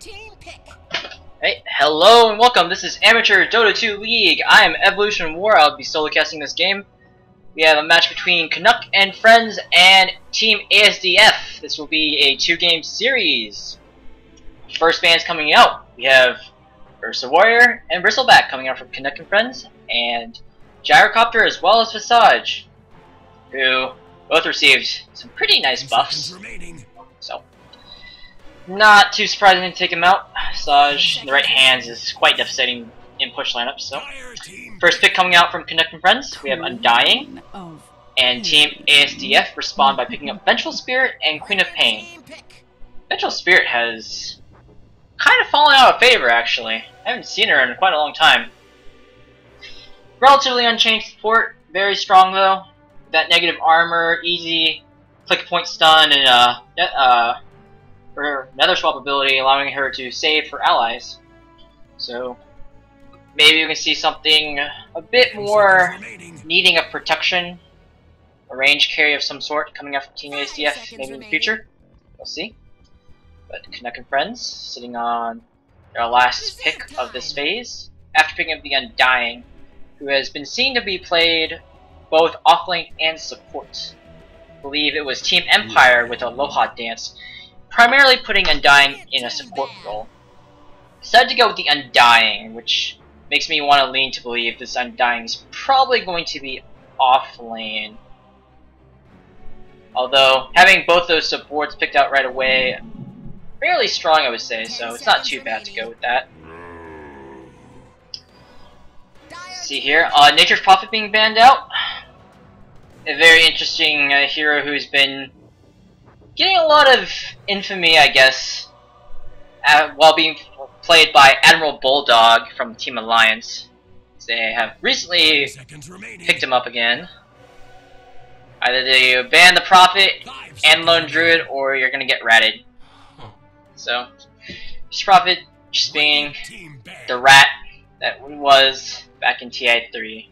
team pick. Hey, hello and welcome. This is Amateur Dota 2 League. I am Evolution War. I'll be solo casting this game. We have a match between Canuck and Friends and Team ASDF. This will be a 2-game series. First bands coming out. We have Ursa Warrior and Bristleback coming out from Canuck and Friends, and Gyrocopter as well as Visage, who both received some pretty nice buffs. So, not too surprising to take him out. Visage in the right hands is quite devastating in push lineups. So, first pick coming out from Canuck and Friends, we have Undying, and Team ASDF respond by picking up Vengeful Spirit and Queen of Pain. Vengeful Spirit has kind of fallen out of favor, actually. I haven't seen her in quite a long time. Relatively unchanged support, very strong though. That negative armor, easy click point stun, and her nether swap ability allowing her to save her allies. So maybe we can see something a bit more needing of protection, a range carry of some sort coming out from Team ASDF maybe in the future. We'll see. But Canuck and Friends sitting on their last pick of this phase after picking up the Undying, who has been seen to be played both offlane and support. I believe it was Team Empire with Aloha Dance, primarily putting Undying in a support role. Decided to go with the Undying, which makes me want to lean to believe this Undying is probably going to be offlane. Although, having both those supports picked out right away, fairly strong I would say, so it's not too bad to go with that. See here, Nature's Prophet being banned out. A very interesting hero who's been getting a lot of infamy, I guess, while being played by Admiral Bulldog from Team Alliance. They have recently picked him up again. Either they ban the Prophet and Lone Druid, or you're gonna get ratted. So, this Prophet just being the rat that he was back in TI3.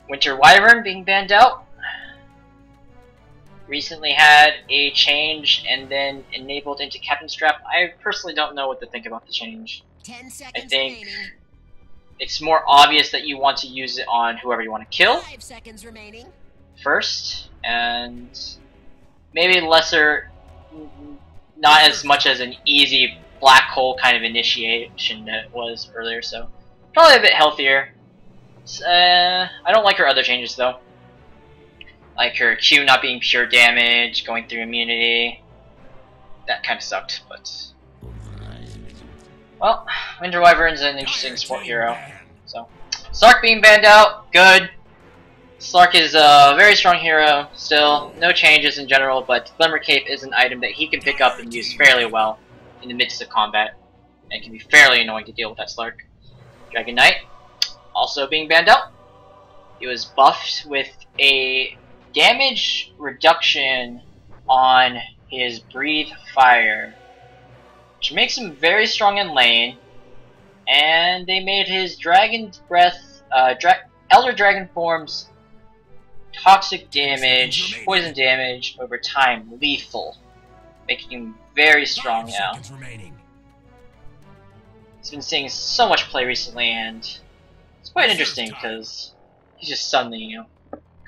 Winter Wyvern being banned out. Recently had a change and then enabled into Captain Strap. I personally don't know what to think about the change. 10 seconds I think remaining. it's more obvious that you want to use it on whoever you want to kill 5 seconds remaining. first, and maybe lesser, not as much as an easy black hole kind of initiation that it was earlier, so probably a bit healthier. I don't like her other changes though. Like her Q not being pure damage, going through immunity. That kind of sucked, but well, Winter Wyvern's an interesting support hero. So, Slark being banned out, good. Slark is a very strong hero, still, no changes in general, but Glimmer Cape is an item that he can pick up and use fairly well in the midst of combat, and it can be fairly annoying to deal with that Slark. Dragon Knight, also being banned out. He was buffed with a damage reduction on his Breathe Fire, which makes him very strong in lane, and they made his Dragon Breath, Elder Dragon Forms toxic damage, poison damage over time lethal, making him very strong now. He's been seeing so much play recently, and it's quite interesting because he's just suddenly, you know,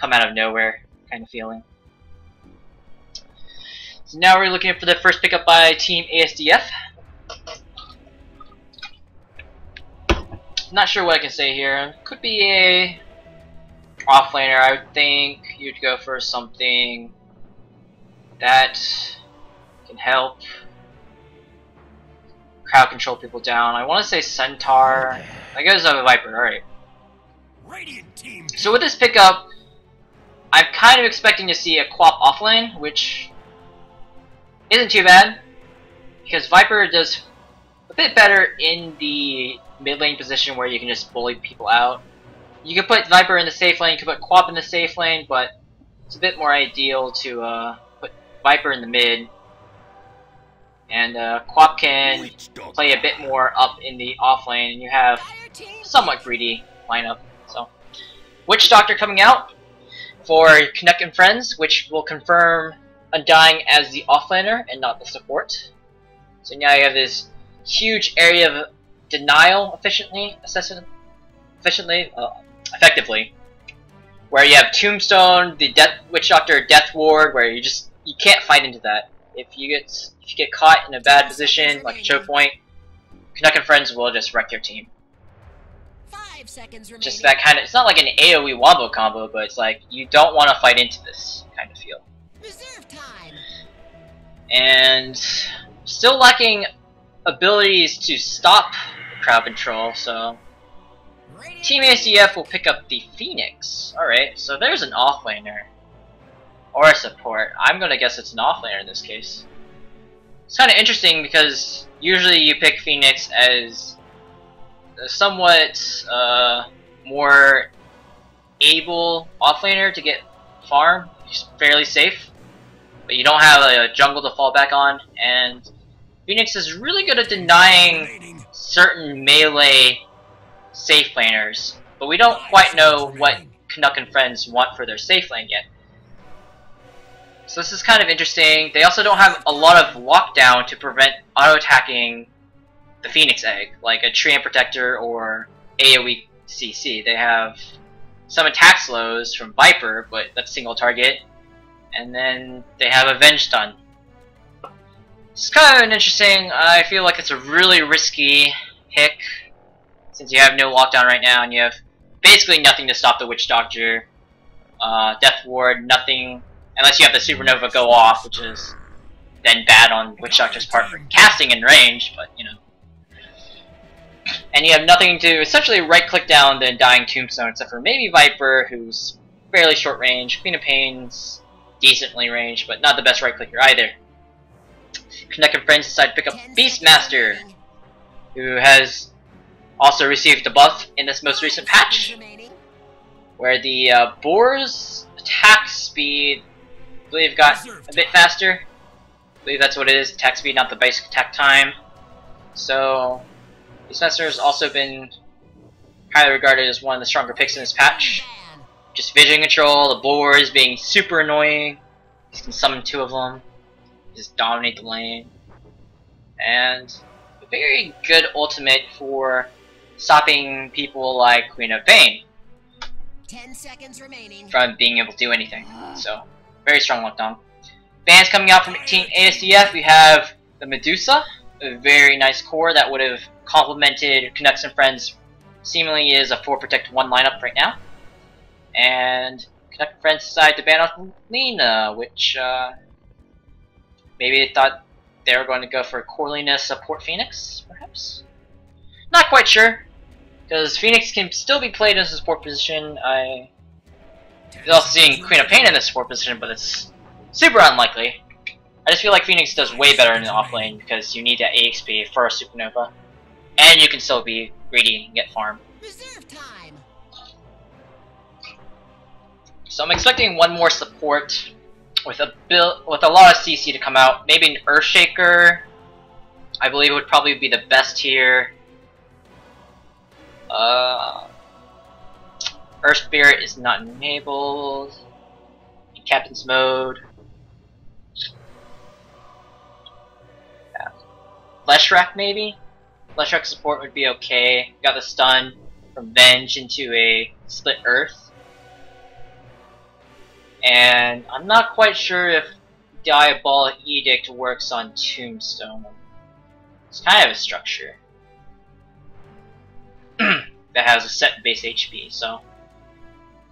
come out of nowhere kind of feeling. So now we're looking for the first pickup by Team ASDF. Not sure what I can say here. Could be a offlaner. I would think you'd go for something that can help crowd control people down. I want to say Centaur. I guess I'm a Viper. Alright. So with this pickup, I'm kind of expecting to see a Quap offlane, which isn't too bad, because Viper does a bit better in the mid lane position where you can just bully people out. You can put Viper in the safe lane, you can put Quap in the safe lane, but it's a bit more ideal to put Viper in the mid. And Quap can play a bit more up in the off lane, and you have somewhat greedy lineup. So, Witch Doctor coming out for Canuck and Friends, which will confirm Undying as the offlaner and not the support. So now you have this huge area of denial effectively, where you have Tombstone, the Witch Doctor Death Ward, where you can't fight into that. If you get caught in a bad position, like a choke point, Canuck and friends will just wreck your team. 5 seconds remaining. Just that kind of, it's not like an AoE wombo combo, but it's like, you don't want to fight into this kind of feel. Reserve time. And still lacking abilities to stop crowd control, so Team ASDF will pick up the Phoenix. Alright, so there's an offlaner. Or a support. I'm gonna guess it's an offlaner in this case. It's kind of interesting because usually you pick Phoenix as a somewhat more able offlaner to get farm. He's fairly safe, but you don't have a jungle to fall back on, and Phoenix is really good at denying certain melee safe laners, but we don't quite know what Canuck and friends want for their safe lane yet. So this is kind of interesting. They also don't have a lot of lockdown to prevent auto-attacking the Phoenix Egg, like a Treant Protector or AoE CC. They have some attack slows from Viper, but that's single target, and then they have Avenge Stun. It's kind of an interesting, I feel like it's a really risky pick, since you have no lockdown right now, and you have basically nothing to stop the Witch Doctor, Death Ward, nothing, unless you have the Supernova go off, which is then bad on Witch Doctor's part for casting in range, but you know. And you have nothing to essentially right-click down the Dying Tombstone, except for maybe Viper, who's fairly short range, Queen of Pain's decently range, but not the best right-clicker either. Canuck and friends decide to pick up Beastmaster, who has also received a buff in this most recent patch, where the boar's attack speed, I believe, got a bit faster. I believe that's what it is, attack speed, not the basic attack time. So, Beastmaster has also been highly regarded as one of the stronger picks in this patch. Just vision control, the boars being super annoying. You can summon 2 of them, just dominate the lane. And a very good ultimate for stopping people like Queen of Pain 10 seconds remaining from being able to do anything. So, very strong lockdown. Bans coming out from Team ASDF, we have the Medusa, a very nice core that would have complemented Canucks and Friends. Seemingly is a 4 Protect 1 lineup right now. And Canuck and Friends decided to ban off Lena, which maybe they thought they were going to go for Corlina support Phoenix, perhaps? Not quite sure, because Phoenix can still be played in a support position. I was also seeing Queen of Pain in the support position, but it's super unlikely. I just feel like Phoenix does way better in the off lane because you need that AXP for a Supernova, and you can still be greedy and get farm. reserve time. So I'm expecting one more support with a lot of CC to come out. Maybe an Earthshaker, I believe, would probably be the best here. Earth Spirit is not enabled in Captain's mode. Yeah. Leshrac maybe? Leshrac support would be okay. Got the stun from Venge into a Split Earth. And I'm not quite sure if Diabolic Edict works on Tombstone. It's kind of a structure that has a set base HP, so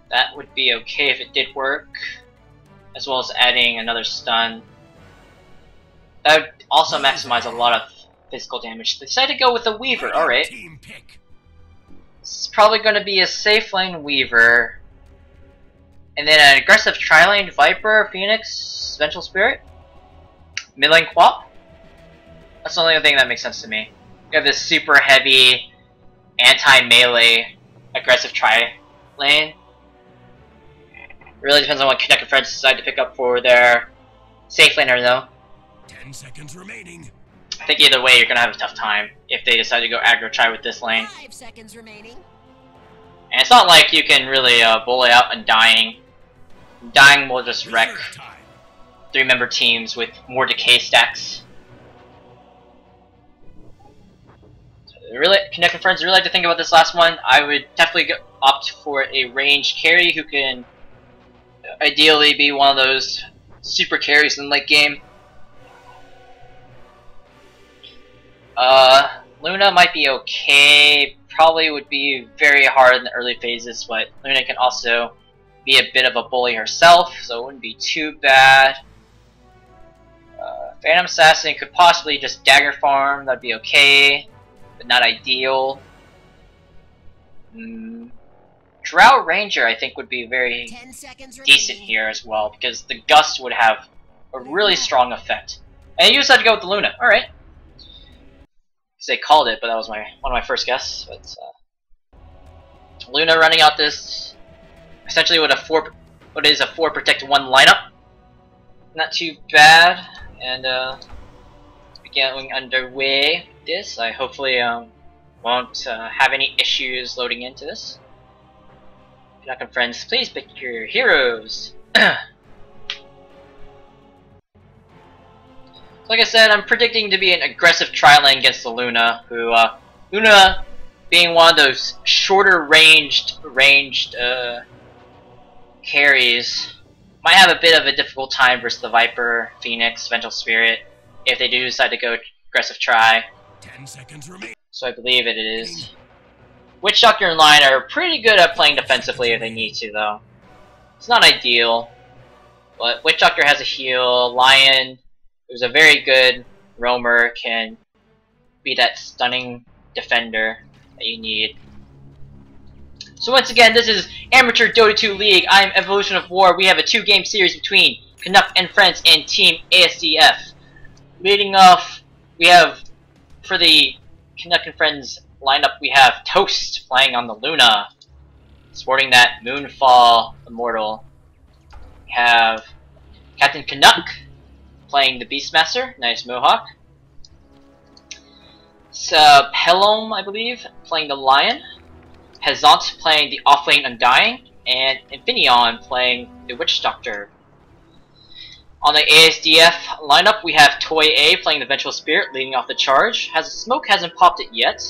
that would be okay if it did work, as well as adding another stun. That would also maximize a lot of physical damage. They decided to go with a Weaver, alright. This is probably going to be a safe lane Weaver, and then an aggressive tri-lane Viper, Phoenix, Vengeful Spirit, mid lane Quap. That's the only thing that makes sense to me. You have this super heavy anti-melee aggressive tri-lane. Really depends on what Canuck and Friends decide to pick up for their safe laner though. 10 seconds remaining. I think either way you're gonna have a tough time if they decide to go aggro tri with this lane. 5 seconds remaining. And it's not like you can really bully out Undying. Undying will just wreck 3-member teams with more decay stacks. Canuck and friends really like to think about this last one. I would definitely opt for a ranged carry who can ideally be one of those super carries in the late game. Luna might be okay. Probably would be very hard in the early phases, but Luna can also be a bit of a bully herself, so it wouldn't be too bad. Phantom Assassin could possibly just dagger farm, that'd be okay, but not ideal. Drow Ranger I think would be very 10 seconds decent remaining. here as well, because the Gust would have a really strong effect. And you just had to go with the Luna, alright. They called it, but that was one of my first guesses. But Luna running out this essentially with what is a 4 protect 1 lineup. Not too bad, and getting underway with this. I hopefully won't have any issues loading into this. Canuck and friends, please pick your heroes. Like I said, I'm predicting to be an aggressive tri-lane against the Luna, who, Luna being one of those shorter ranged carries, might have a bit of a difficult time versus the Viper, Phoenix, Vengeful Spirit, if they do decide to go aggressive tri. 10 seconds remaining. So I believe it is. Witch Doctor and Lion are pretty good at playing defensively if they need to, though. It's not ideal, but Witch Doctor has a heal, Lion, who's a very good roamer, can be that stunning defender that you need. So once again, this is Amateur Dota 2 League. I am Evolution of War. We have a 2-game series between Canuck and friends and Team ASDF. Leading off, we have, for the Canuck and friends lineup, we have Toast playing on the Luna, sporting that Moonfall Immortal. We have Captain Canuck playing the Beastmaster, nice Mohawk. Pelom, I believe, playing the Lion. Pezant playing the Offlane Undying, and Infineon playing the Witch Doctor. On the ASDF lineup, we have Toy A playing the Vengeful Spirit, leading off the charge. Smoke hasn't popped it yet.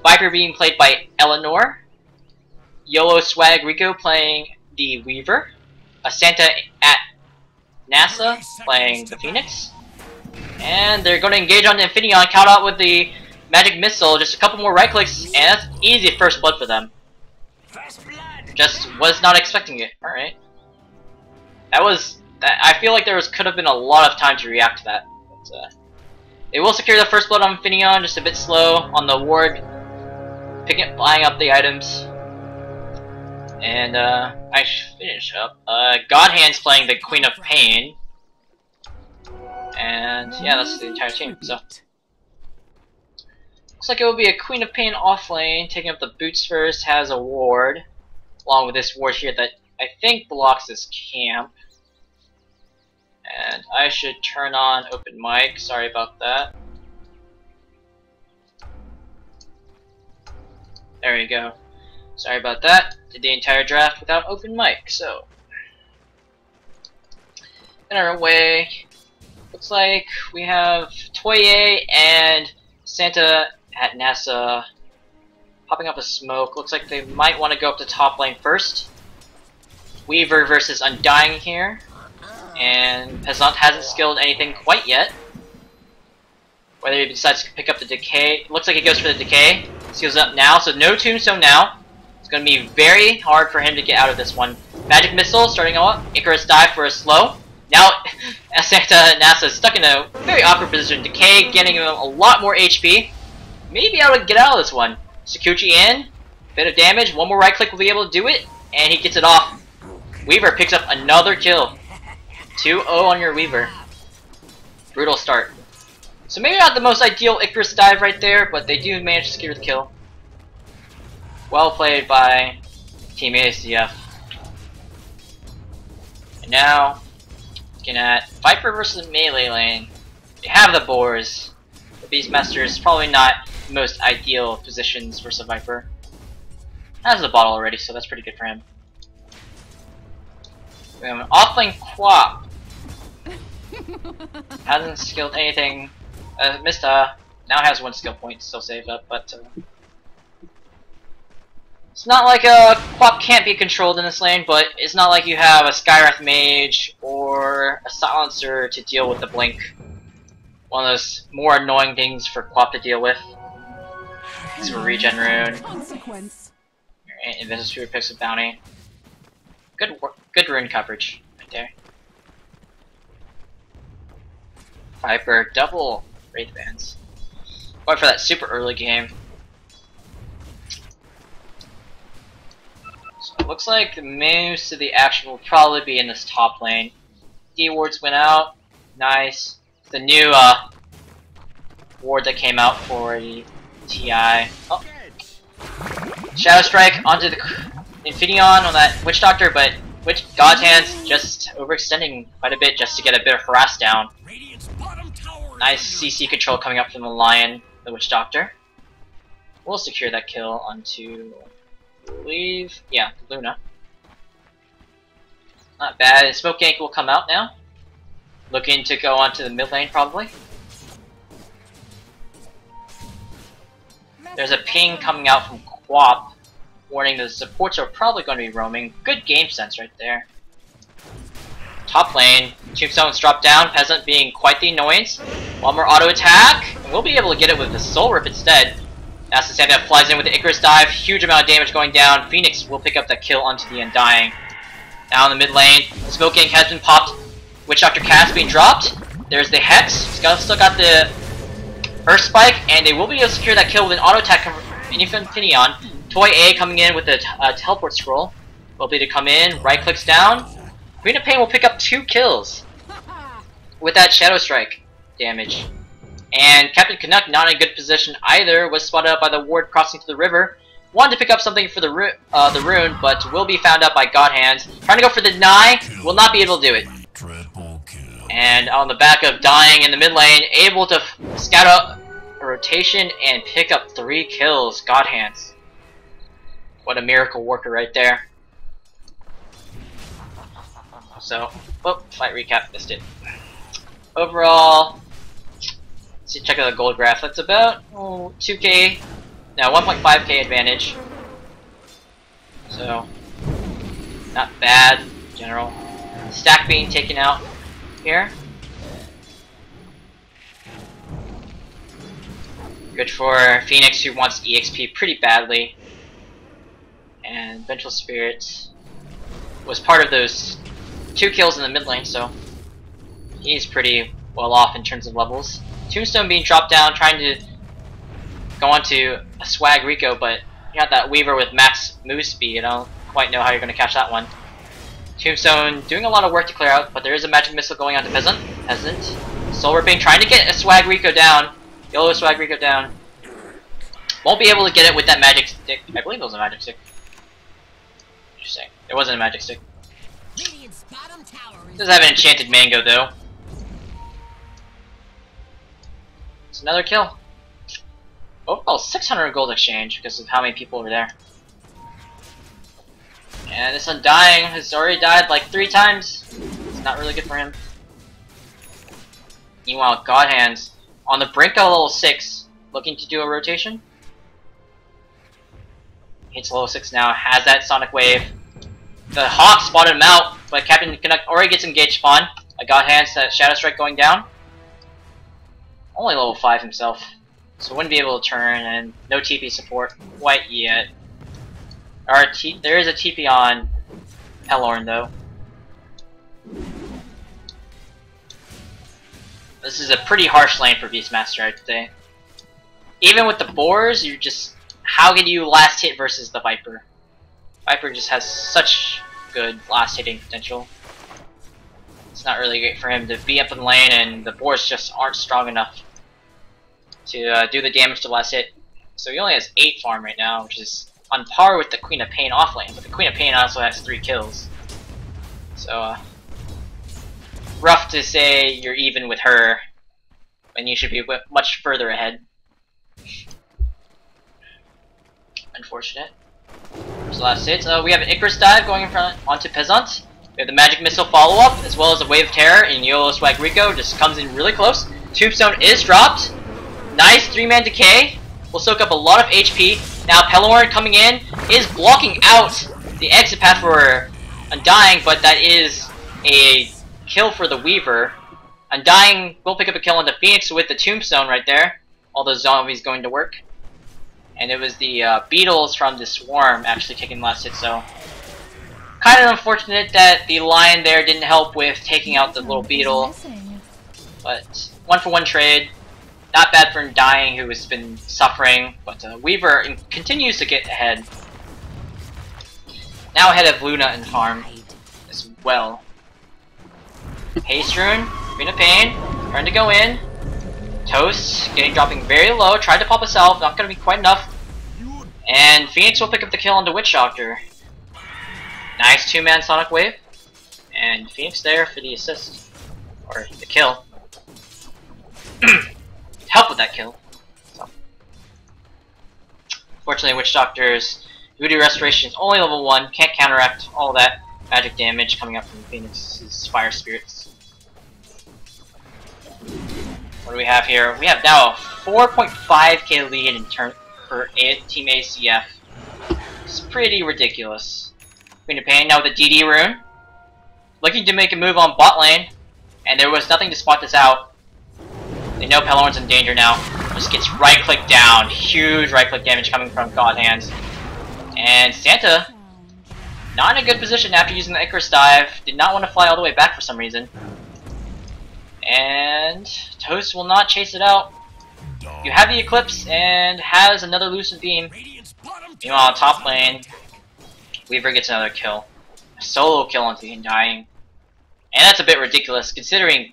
Viper being played by Eleanor. YOLO Swag Rico playing the Weaver. Santa at NASA playing the Phoenix. And they're going to engage on the Infineon, count out with the Magic Missile, just a couple more right clicks, and that's easy first blood for them. Just was not expecting it. Alright. I feel like could have been a lot of time to react to that. But, they will secure the first blood on Infineon, just a bit slow on the ward, buying up the items. And I should finish up. Godhand's playing the Queen of Pain. And yeah, that's the entire team. So looks like it will be a Queen of Pain off lane, taking up the boots first, has a ward, along with this ward here that I think blocks this camp. And I should turn on open mic, sorry about that. There we go. Sorry about that. Did the entire draft without open mic, so. In our way, looks like we have Toye and Santa at NASA popping up a smoke. Looks like they might want to go up to top lane first. Weaver versus Undying here. And Pezant hasn't skilled anything quite yet. Whether he decides to pick up the Decay. Looks like he goes for the Decay. Skills up now, so no Tombstone now. It's going to be very hard for him to get out of this one. Magic Missile starting off. Icarus dive for a slow. Now Santa NASA is stuck in a very awkward position. Decay getting him a lot more HP. Maybe able to get out of this one. Sakuchi in. Bit of damage. One more right click will be able to do it. And he gets it off. Weaver picks up another kill. 2-0 on your Weaver. Brutal start. So maybe not the most ideal Icarus dive right there, but they do manage to secure the kill. Well played by Team ASDF. And now, looking at Viper versus melee lane. They have the boars. The Beastmaster is probably not the most ideal positions versus a Viper. Has the bottle already, so that's pretty good for him. We have an offlane Quap. Hasn't skilled anything. Missed Now has 1 skill point still saved up, but it's not like a Quap can't be controlled in this lane, but it's not like you have a Skywrath Mage or a Silencer to deal with the Blink. One of those more annoying things for Quap to deal with. It's a regen rune. Alright, Invisible Spirit picks a bounty. Good rune coverage right there. Viper, double Wraith Bands. Going for that super early game. So it looks like most of the action will probably be in this top lane. D wards went out. Nice. The new ward that came out for the TI. Oh. Shadow Strike onto the Infineon on that Witch Doctor, but God's Hands just overextending quite a bit just to get a bit of harass down. Nice CC control coming up from the Lion, the Witch Doctor. We'll secure that kill onto, I believe, yeah, Luna. Not bad. Smoke Gank will come out now. Looking to go onto the mid lane probably. There's a ping coming out from Quap, warning the supports are probably going to be roaming. Good game sense right there. Top lane, Tombstone's dropped down, Peasant being quite the annoyance. One more auto attack, and we'll be able to get it with the Soul Rip instead. That's the same that flies in with the Icarus Dive, huge amount of damage going down. Phoenix will pick up that kill onto the Undying. Now in the mid lane, Smoke Gank has been popped. Witch Doctor cast being dropped. There's the Hex, still got the Earth Spike, and they will be able to secure that kill with an auto attack from Infineon. Toy A coming in with the teleport scroll. Will be to come in, right clicks down. Queen of Pain will pick up 2 kills with that Shadow Strike damage. And Captain Canuck, not in a good position either, was spotted out by the ward crossing to the river. Wanted to pick up something for the rune, but will be found out by God Hands. Trying to go for the deny, will not be able to do it. And on the back of dying in the mid lane, able to scout out a rotation and pick up 3 kills. God Hands. What a miracle worker right there. So, oh, fight recap, missed it. Overall, let's see, check out the gold graph. That's about 2k, no, 1.5k advantage. So, not bad in general. Stack being taken out here. Good for Phoenix, who wants EXP pretty badly. And Vengeful Spirit was part of those 2 kills in the mid lane, so he's pretty well off in terms of levels. Tombstone being dropped down, trying to go onto a Swag Rico, but you got that Weaver with max move speed. I don't quite know how you're going to catch that one. Tombstone doing a lot of work to clear out, but there is a magic missile going on to Peasant. Soul Ripping, trying to get a Swag Rico down. Yellow Swag Rico down. Won't be able to get it with that magic stick. I believe it was a magic stick. Interesting. It wasn't a magic stick. Does have an enchanted mango though. It's another kill. Oh, 600 gold exchange because of how many people were there. And this Undying has already died like 3 times. It's not really good for him. Meanwhile, God Hands on the brink of level 6, looking to do a rotation. Hits level 6 now, has that Sonic Wave. The Hawk spotted him out, but Captain Canuck already gets engaged spawn. I got Hands, that Shadow Strike going down. Only level 5 himself, so wouldn't be able to turn, and no TP support quite yet. There is a TP on Hellorn though. This is a pretty harsh lane for Beastmaster, I'd say. Even with the boars, you just... how can you last hit versus the Viper? Viper just has such good last hitting potential. It's not really great for him to be up in lane, and the boars just aren't strong enough to do the damage to last hit. So he only has 8 farm right now, which is on par with the Queen of Pain off lane, but the Queen of Pain also has 3 kills. So, rough to say you're even with her when you should be much further ahead. Unfortunate. There's the last hit. We have an Icarus Dive going in front onto Peasant. We have the Magic Missile follow-up, as well as a Wave of Terror in YOLO Swag Rico. Just comes in really close. Tombstone is dropped. Nice 3-man decay. Will soak up a lot of HP. Now Pelorn coming in is blocking out the exit path for Undying, but that is a kill for the Weaver. Undying will pick up a kill on the Phoenix with the Tombstone right there. All those zombies going to work. And it was the beetles from the Swarm actually taking the last hit, so kind of unfortunate that the Lion there didn't help with taking out the little beetle. But 1-for-1 trade. Not bad for Undying, who has been suffering, but Weaver continues to get ahead. Now ahead of Luna and Farm as well. Haste Rune, Green of Pain, trying to go in. Toast, dropping very low, tried to pop a salve, not going to be quite enough. And Phoenix will pick up the kill on the Witch Doctor. Nice 2-man Sonic Wave. And Phoenix there for the assist. Or the kill. Help with that kill. So. Fortunately, Witch Doctor's Voodoo Restoration is only level 1, can't counteract all that magic damage coming up from Phoenix's Fire Spirits. What do we have here? We have now a 4.5k lead in turn for Team ASDF. It's pretty ridiculous. Queen of Pain now with a DD rune. Looking to make a move on bot lane, and there was nothing to spot this out. They know Pelorn's in danger now. Just gets right click down. Huge right click damage coming from God Hands. And Santa, not in a good position after using the Icarus Dive. Did not want to fly all the way back for some reason. And Toast will not chase it out. You have the Eclipse and has another Lucent Beam. Meanwhile, top lane, Weaver gets another kill. A solo kill onto the Undying. And that's a bit ridiculous considering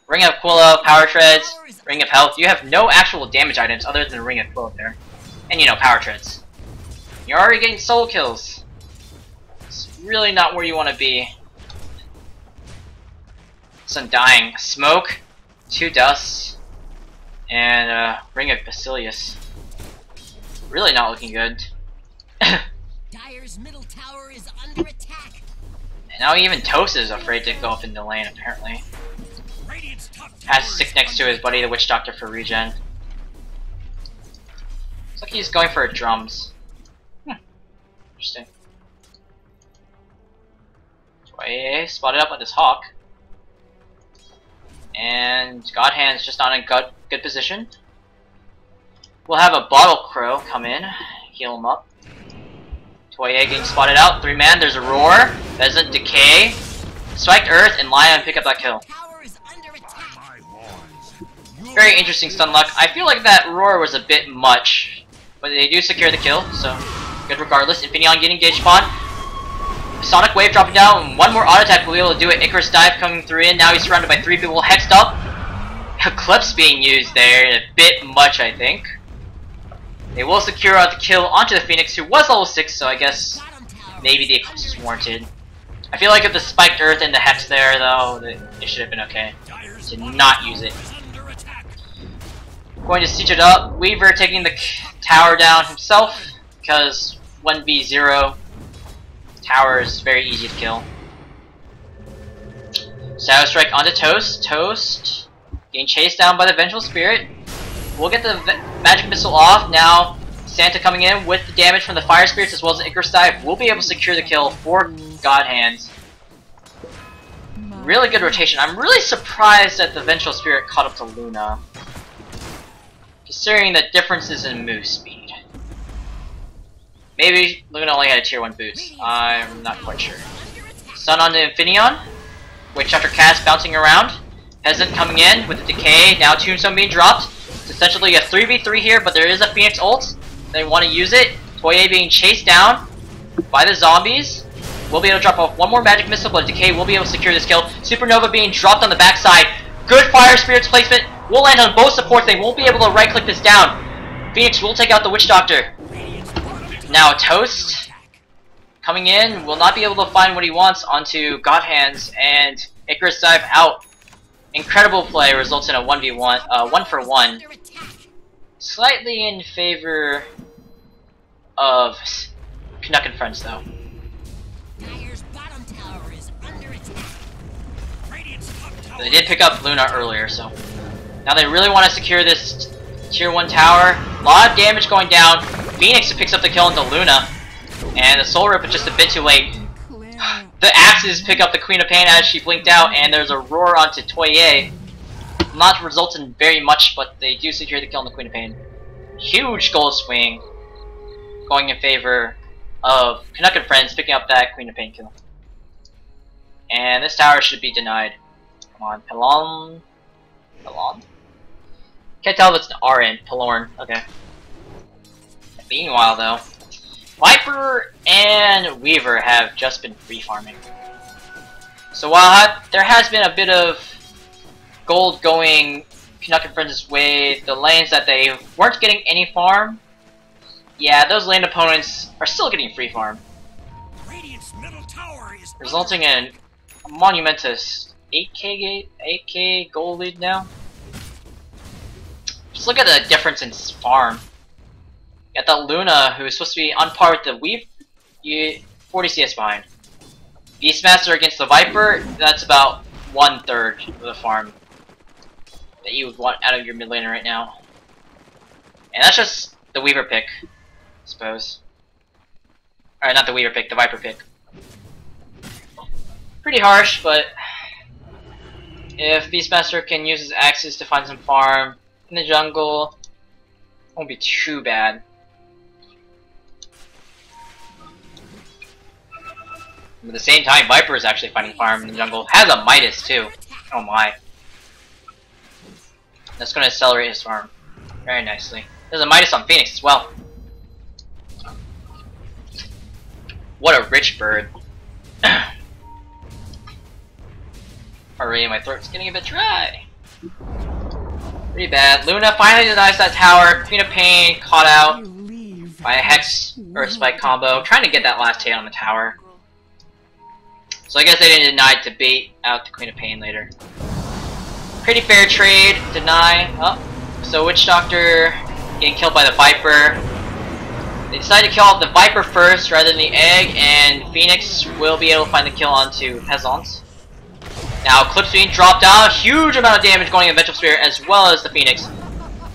Ring of Aquila, Power Treads, Ring of Health. You have no actual damage items other than Ring of Aquila there. And you know, Power Treads. You're already getting solo kills. It's really not where you want to be. It's Undying. Smoke, 2 dusts, and Ring of Basilius. Really not looking good. Dire's middle tower is under attack. And now even Toast is afraid to go up in the lane, apparently. Has to stick next to his buddy, the Witch Doctor, for regen. Looks like he's going for drums. Interesting. Toye spotted up with his Hawk. And God Hand's just not in good position. We'll have a Bottle Crow come in, heal him up. Toye getting spotted out, 3-man, there's a Roar, Pheasant, Decay, Spiked Earth, and Lion pick up that kill. Very interesting stun luck. I feel like that Roar was a bit much, but they do secure the kill, so good regardless. Infineon getting engaged upon. Sonic Wave dropping down, and one more auto attack will be able to do it. Icarus Dive coming through in, now he's surrounded by 3 people hexed up. Eclipse being used there, a bit much I think. They will secure out the kill onto the Phoenix, who was level 6, so I guess maybe the Eclipse is warranted. I feel like if the Spiked Earth and the Hex there, though, they should have been okay. Did not use it. Going to siege it up. Weaver taking the tower down himself, because 1v0 tower is very easy to kill. Shadow Strike onto Toast. Toast getting chased down by the Vengeful Spirit. We'll get the Magic Missile off. Now Santa coming in with the damage from the Fire Spirits as well as the Icarus Dive. We'll be able to secure the kill for God Hands. Really good rotation. I'm really surprised that the Vengeful Spirit caught up to Luna, considering the differences in move speed. Maybe Luna only had a tier 1 boots. I'm not quite sure. Sun on the Infineon. Witch Doctor Cast bouncing around. Peasant coming in with the Decay. Now Tombstone being dropped. It's essentially a 3v3 here, but there is a Phoenix ult. They want to use it. Toye being chased down by the zombies. We'll be able to drop off one more Magic Missile, but Decay will be able to secure this kill. Supernova being dropped on the backside. Good Fire Spirits placement. We'll land on both supports. They won't be able to right-click this down. Phoenix will take out the Witch Doctor. Now Toast coming in will not be able to find what he wants onto God Hands, and Icarus Dive out. Incredible play results in a 1v1, 1-for-1. Slightly in favor of Canuck and friends though. They did pick up Luna earlier, so now they really want to secure this Tier 1 tower. A lot of damage going down. Phoenix picks up the kill into Luna. And the Soul Rip is just a bit too late. The axes pick up the Queen of Pain as she blinked out, and there's a roar onto Toye. Not results in very much, but they do secure the kill on the Queen of Pain. Huge gold swing going in favor of Canuck and friends picking up that Queen of Pain kill. And this tower should be denied. Come on, Pelon. Pelon? Can't tell if it's an RN. Pelorn. Okay. Meanwhile, though, Viper and Weaver have just been free farming. So while there has been a bit of gold going Canuck and friends' way, the lanes that they weren't getting any farm, yeah, those lane opponents are still getting free farm, resulting in a monumentous 8k gold lead now. Just look at the difference in farm. You got that Luna, who is supposed to be on par with the Weave, 40 CS behind. Beastmaster against the Viper, that's about 1/3 of the farm that you would want out of your mid laner right now. And that's just the Weaver pick, I suppose. Alright, not the Weaver pick, the Viper pick. Pretty harsh, but if Beastmaster can use his axes to find some farm in the jungle, it won't be too bad. At the same time, Viper is actually finding farm in the jungle. Has a Midas too. Oh my. That's going to accelerate his farm very nicely. There's a Midas on Phoenix as well. What a rich bird. Already my throat's getting a bit dry. Pretty bad. Luna finally denies that tower. Queen of Pain caught out by a Hex Earth Spike combo. Trying to get that last hit on the tower. So I guess they didn't deny to bait out the Queen of Pain later. Pretty fair trade. Deny. Oh, so Witch Doctor getting killed by the Viper. They decided to kill off the Viper first rather than the egg, and Phoenix will be able to find the kill onto Peasants. Now Eclipse being dropped down. Huge amount of damage going in Vengeful Spirit as well as the Phoenix.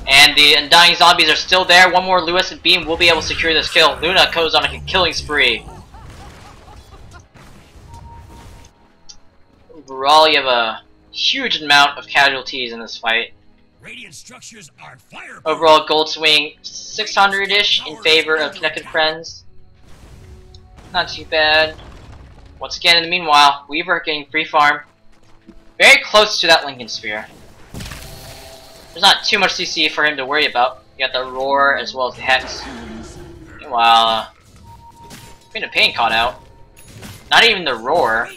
And the Undying Zombies are still there. One more Lewis and Beam will be able to secure this kill. Luna goes on a killing spree. Overall, you have a huge amount of casualties in this fight. Radiant structures are fire. Overall, gold swing 600-ish in favor of Canuck and friends. Not too bad. Once again, in the meanwhile, Weaver getting free farm. Very close to that Lincoln Sphere. There's not too much CC for him to worry about. You got the Roar as well as the Hex. Meanwhile, Queen of Pain caught out. Not even the Roar.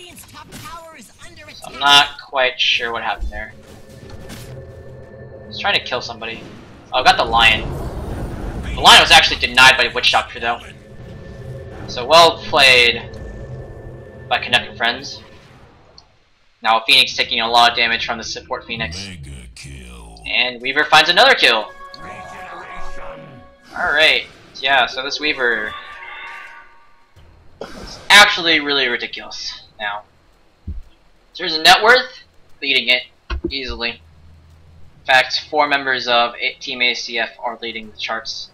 So I'm not quite sure what happened there. He's trying to kill somebody. Oh, I got the Lion. The Lion was actually denied by Witch Doctor though. So well played by Canuck and friends. Now Phoenix taking a lot of damage from the support Phoenix. And Weaver finds another kill. Alright, yeah, so this Weaver is actually really ridiculous now. So there's a net worth, leading it easily. In fact, 4 members of Team ASDF are leading the charts.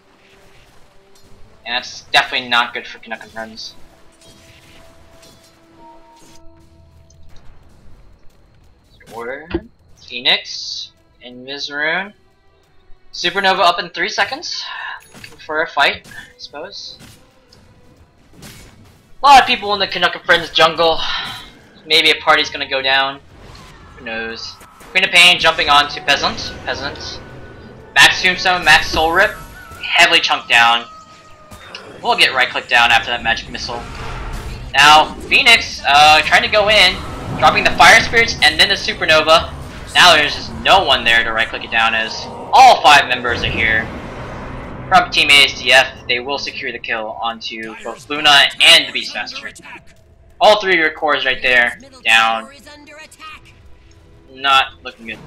And that's definitely not good for Canuck and friends. Order, Phoenix, Invis-Rune. Supernova up in 3 seconds. Looking for a fight, I suppose. A lot of people in the Canuck and friends jungle. Maybe a party's gonna go down. Who knows? Queen of Pain jumping onto Peasant. Max Tombstone, Max Soul Rip. Heavily chunked down. We'll get right click down after that magic missile. Now, Phoenix trying to go in. Dropping the Fire Spirits and then the Supernova. Now there's just no one there to right click it down as all 5 members are here. From Team ASDF, they will secure the kill onto both Luna and the Beastmaster. All 3 of your cores right there, down. Not looking good.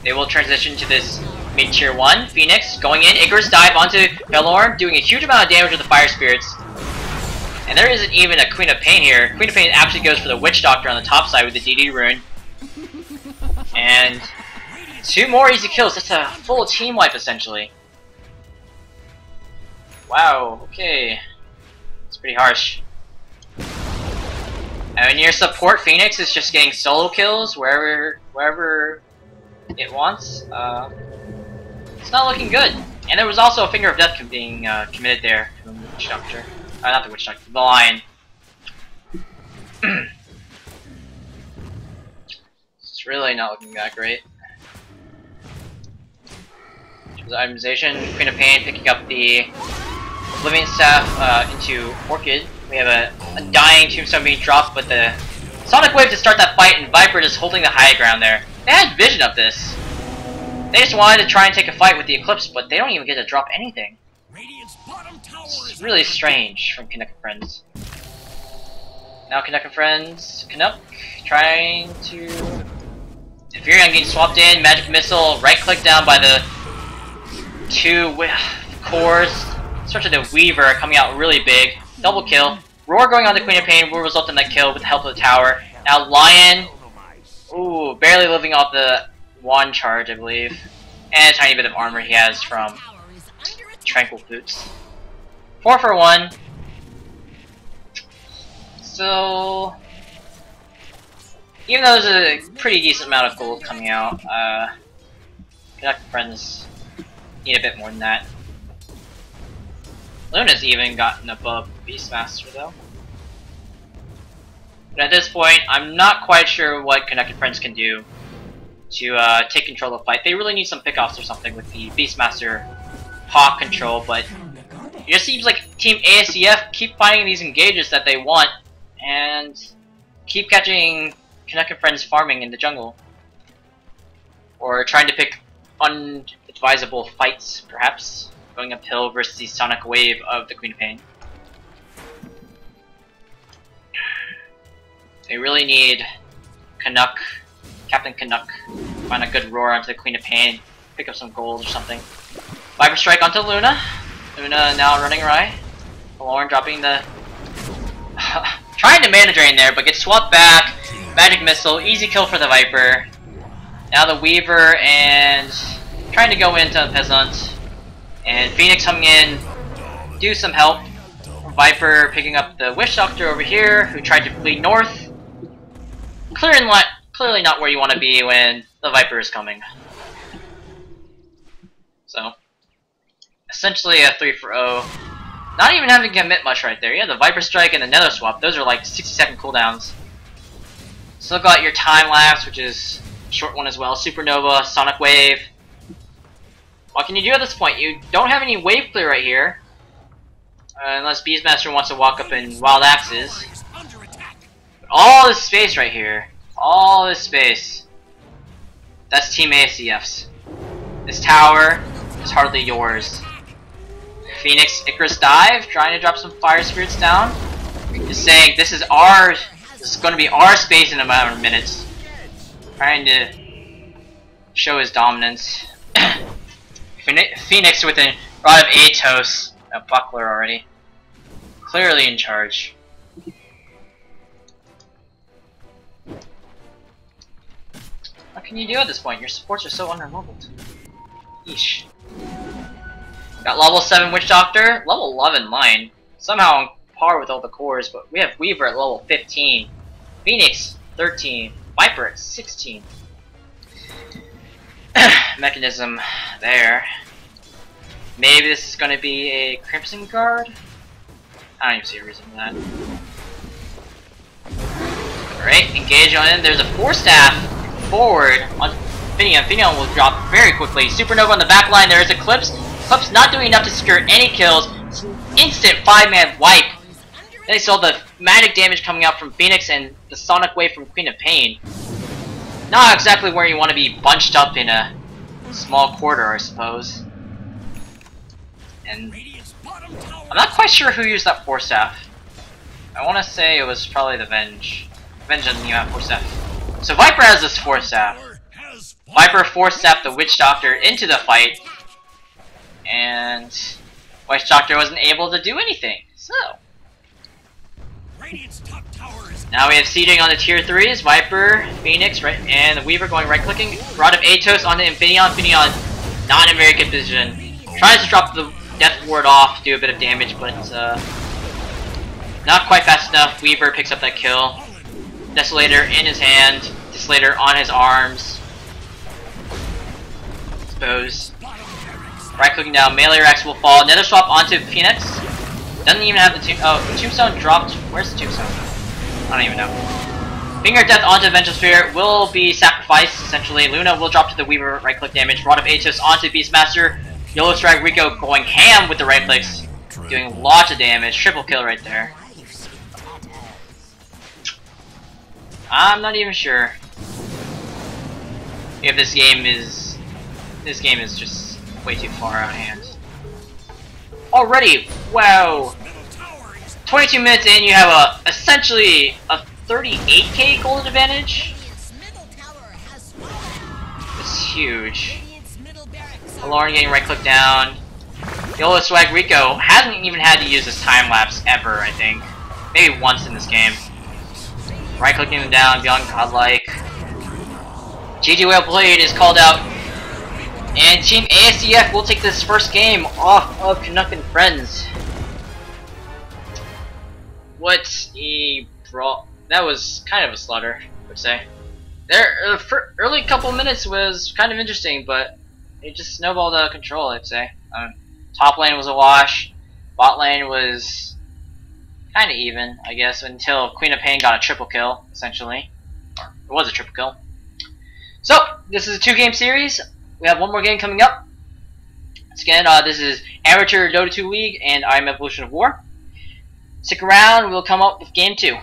They will transition to this mid-tier 1. Phoenix going in, Icarus dive onto Pelorn, doing a huge amount of damage with the Fire Spirits. And there isn't even a Queen of Pain here. Queen of Pain actually goes for the Witch Doctor on the top side with the DD rune. And 2 more easy kills. That's a full team wipe essentially. Wow. Okay. It's pretty harsh. And when your support Phoenix is just getting solo kills wherever it wants, it's not looking good. And there was also a finger of death being committed there from the Witch Doctor. Not the Witch Doctor, the Lion. It's really not looking that great. Itemization, Queen of Pain picking up the Living Staff into Orchid. We have a dying Tombstone being dropped, but the Sonic Wave to start that fight, and Viper just holding the high ground there. They had vision of this. They just wanted to try and take a fight with the Eclipse, but they don't even get to drop anything. It's really strange from Canuck and Friends. Now Canuck and Friends, Canuck trying to... Infurion getting swapped in, Magic Missile, right click down by the 2 cores, especially the Weaver coming out really big. Double kill. Roar going on the Queen of Pain will result in that kill with the help of the tower. Now Lion, ooh, barely living off the 1 charge, I believe. And a tiny bit of armor he has from Tranquil Boots. 4 for 1. So, even though there's a pretty decent amount of gold coming out, Canuck Friends need a bit more than that. Luna's even gotten above Beastmaster though. But at this point, I'm not quite sure what Canuck and Friends can do to take control of the fight. They really need some pickoffs or something with the Beastmaster Hawk control, but it just seems like Team ASDF keep finding these engages that they want and keep catching Canuck and Friends farming in the jungle. Or trying to pick unadvisable fights, perhaps. Going uphill versus the Sonic Wave of the Queen of Pain. They really need Canuck, Captain Canuck, find a good roar onto the Queen of Pain, pick up some gold or something. Viper Strike onto Luna. Luna now running awry. Lauren dropping the... trying to mana drain there, but gets swapped back. Magic Missile, easy kill for the Viper. Now the Weaver and trying to go into Peasant. And Phoenix coming in, do some help. Viper picking up the Witch Doctor over here, who tried to flee north. Clearly not where you want to be when the Viper is coming. So, essentially a 3 for 0. Not even having to commit much right there. Yeah, the Viper Strike and the Nether Swap, those are like 60-second cooldowns. Still got your Time Lapse, which is a short one as well. Supernova, Sonic Wave. What can you do at this point? You don't have any wave clear right here. Unless Beastmaster wants to walk up in Wild Axes. But all this space right here. All this space. That's Team ASDF's. This tower is hardly yours. Phoenix Icarus Dive, trying to drop some Fire Spirits down. Just saying, this is going to be our space in a matter of minutes. Trying to show his dominance. Phoenix with a rod of Atos, a buckler already. Clearly in charge. What can you do at this point? Your supports are so underleveled. Yeesh. Got level 7 Witch Doctor, level 11 Lion. Somehow on par with all the cores, but we have Weaver at level 15. Phoenix, 13. Viper at 16. Mechanism there. Maybe this is going to be a Crimson Guard? I don't even see a reason for that. Alright, engage on in. There's a 4-staff forward on Finion. Finion will drop very quickly. Supernova on the back line. There is Eclipse. Eclipse not doing enough to secure any kills. It's an instant 5-man wipe. Then you saw the magic damage coming out from Phoenix and the Sonic Wave from Queen of Pain. Not exactly where you want to be bunched up in a small corridor, I suppose. And I'm not quite sure who used that 4-staff. I want to say it was probably the Venge. Venge doesn't even have 4-staff. So Viper has this 4-staff. Viper 4-staffed the Witch Doctor into the fight. And Witch Doctor wasn't able to do anything. So Now we have seeding on the tier 3s, Viper, Phoenix, right, and the Weaver going right-clicking. Rod of Atos onto Infineon. Infineon not in very good position. Tries to drop the Death Ward off to do a bit of damage, but not quite fast enough. Weaver picks up that kill. Desolator in his hand, Desolator on his arms. Suppose. Right-clicking down, Melee Rex will fall. Nether Swap onto Phoenix. Doesn't even have the Tombstone dropped. Where's the Tombstone? I don't even know. Finger of Death onto Vengeful Spirit will be sacrificed, essentially. Luna will drop to the Weaver, right-click damage. Rod of Atos onto Beastmaster. Yellow Strike Rico going ham with the right clicks. Doing lots of damage. Triple kill right there. I'm not even sure if this game is just way too far out of hand. Already, wow. 22 minutes in, you have essentially a 38k golden advantage. It's huge. Lauren getting right click down. Yolo Swag Rico hasn't even had to use this time lapse ever, I think. Maybe once in this game. Right clicking them down, beyond godlike. GG Whale Blade is called out. And Team ASDF will take this first game off of Canuck and Friends. What a brawl. That was kind of a slaughter, I would say. Their early couple minutes was kind of interesting, but it just snowballed out of control, I'd say. Top lane was a wash. Bot lane was kind of even, I guess, until Queen of Pain got a triple kill, essentially. Or it was a triple kill. So, this is a 2-game series. We have one more game coming up. Once again, this is Amateur Dota 2 League, and I'm Evolution of War. Stick around, we'll come up with game 2.